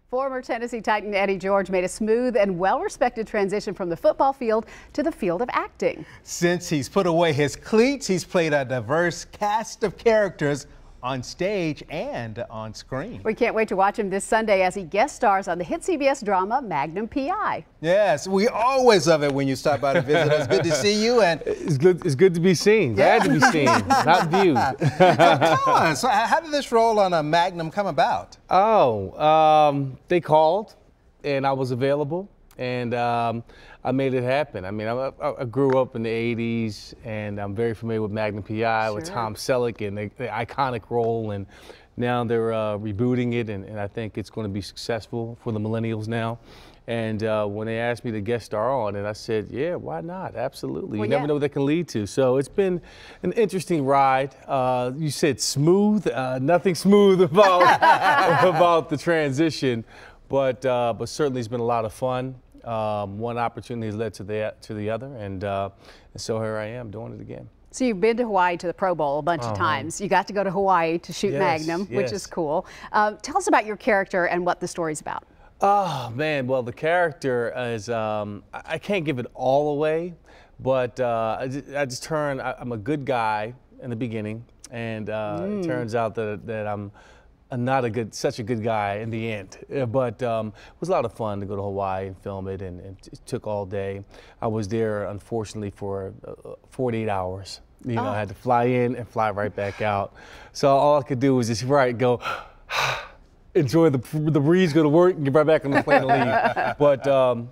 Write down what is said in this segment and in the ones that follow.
Former Tennessee Titan Eddie George made a smooth and well-respected transition from the football field to the field of acting. Since he's put away his cleats, he's played a diverse cast of characters on stage and on screen. We can't wait to watch him this Sunday as he guest stars on the hit CBS drama Magnum P.I. Yes, we always love it when you stop by to visit us. Good to see you. And it's good to be seen. Glad to be seen, not viewed. Tell us, how did this role on a Magnum come about? They called and I was available, and I made it happen. I mean, I grew up in the 80s, and I'm very familiar with Magnum P.I. with Tom Selleck and the iconic role, and now they're rebooting it, and I think it's going to be successful for the millennials now. And when they asked me to guest star on it, I said, yeah, why not? Absolutely. You never know what that can lead to. So it's been an interesting ride. You said smooth. Nothing smooth about the transition, but certainly it's been a lot of fun. One opportunity has led to the other, and so here I am doing it again. So you've been to Hawaii to the Pro Bowl a bunch of times. You got to go to Hawaii to shoot Magnum, which is cool. Tell us about your character and what the story's about. Oh, man. Well, the character is, I can't give it all away, but I'm a good guy in the beginning, and it turns out that I'm not such a good guy in the end. But it was a lot of fun to go to Hawaii and film it, and it took all day. I was there, unfortunately, for 48 hours. You know, I had to fly in and fly right back out. So all I could do was just go, enjoy the breeze, go to work, and get right back on the plane and leave. But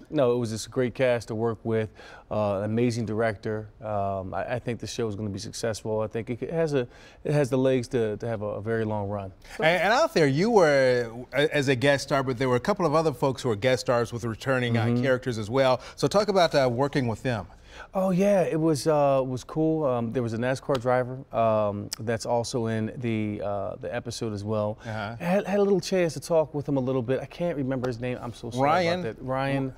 no, it was just a great cast to work with, an amazing director. I think the show is going to be successful. I think it has the legs to have a very long run. And out there, you were as a guest star, but there were a couple of other folks who were guest stars with returning characters as well. So talk about working with them. Oh yeah, it was cool. There was a NASCAR driver that's also in the episode as well. I had a little chance to talk with him a little bit. I can't remember his name. I'm so sorry about that. Ryan.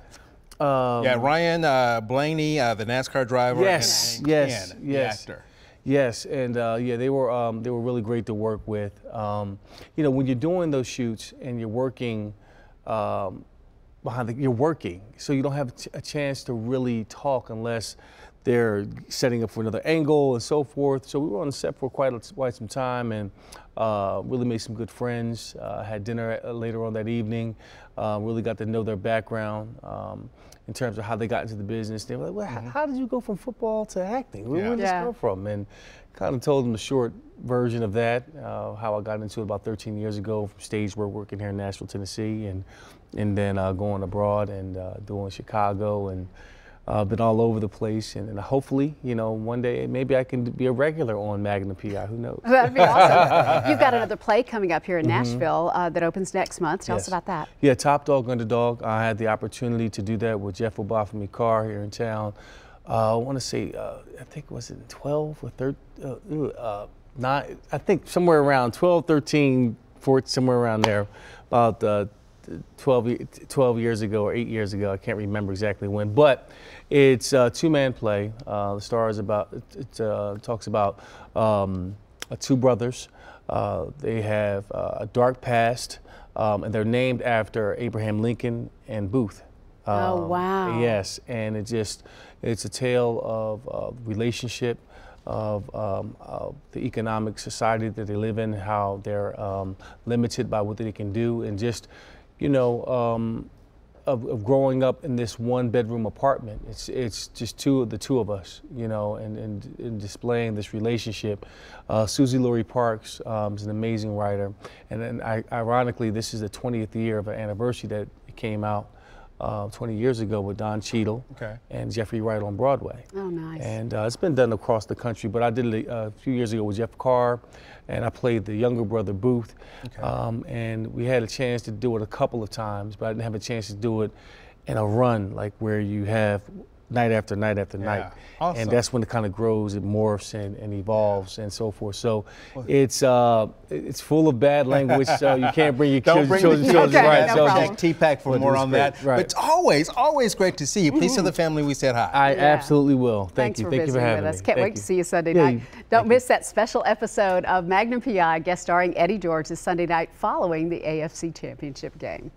Ryan Blaney, the NASCAR driver. Yes, and the actor. Yes, and yeah, they were really great to work with. You know, when you're doing those shoots and you're working. You're working, so you don't have a chance to really talk unless they're setting up for another angle and so forth. So we were on the set for quite some time, and really made some good friends. Had dinner later on that evening. Really got to know their background in terms of how they got into the business. They were like, well, how did you go from football to acting? Where did this come from? And kind of told them the short version of that, how I got into it about 13 years ago from stage work, working here in Nashville, Tennessee, and then going abroad and doing Chicago, and been all over the place, and hopefully, you know, one day maybe I can be a regular on Magnum P.I. Who knows? That'd be awesome. You've got another play coming up here in Nashville that opens next month. Tell us about that. Yeah, Dog Underdog. I had the opportunity to do that with Jeff Obafemi-Carr here in town. I want to say, I think, was it 12 or 13? 9, I think somewhere around 12, 13, 14, somewhere around there, about 12 years ago or 8 years ago. I can't remember exactly when, but it's a two-man play. The star is talks about two brothers. They have a dark past, and they're named after Abraham Lincoln and Booth. Oh, wow. Yes, and it's a tale of relationship, of the economic society that they live in, how they're limited by what they can do, and just, you know, of growing up in this one-bedroom apartment. It's just the two of us, you know, and displaying this relationship. Susie Laurie Parks is an amazing writer, and ironically, this is the 20th year of an anniversary that it came out 20 years ago with Don Cheadle and Jeffrey Wright on Broadway. Oh, nice. And it's been done across the country, but I did it a few years ago with Jeff Carr, and I played the younger brother, Booth. And we had a chance to do it a couple of times, but I didn't have a chance to do it in a run, like where you have night after night after night. Awesome. And that's when it kind of grows, it morphs and evolves and so forth. So it's full of bad language, so you can't bring your children. Right, so check T-Pack for more on that. Right. But it's always great to see you. Please tell the family we said hi. I absolutely will. Thank you. Thank you for having me. Can't wait to see you Sunday night. Don't miss that special episode of Magnum P.I. guest starring Eddie George this Sunday night following the AFC Championship game.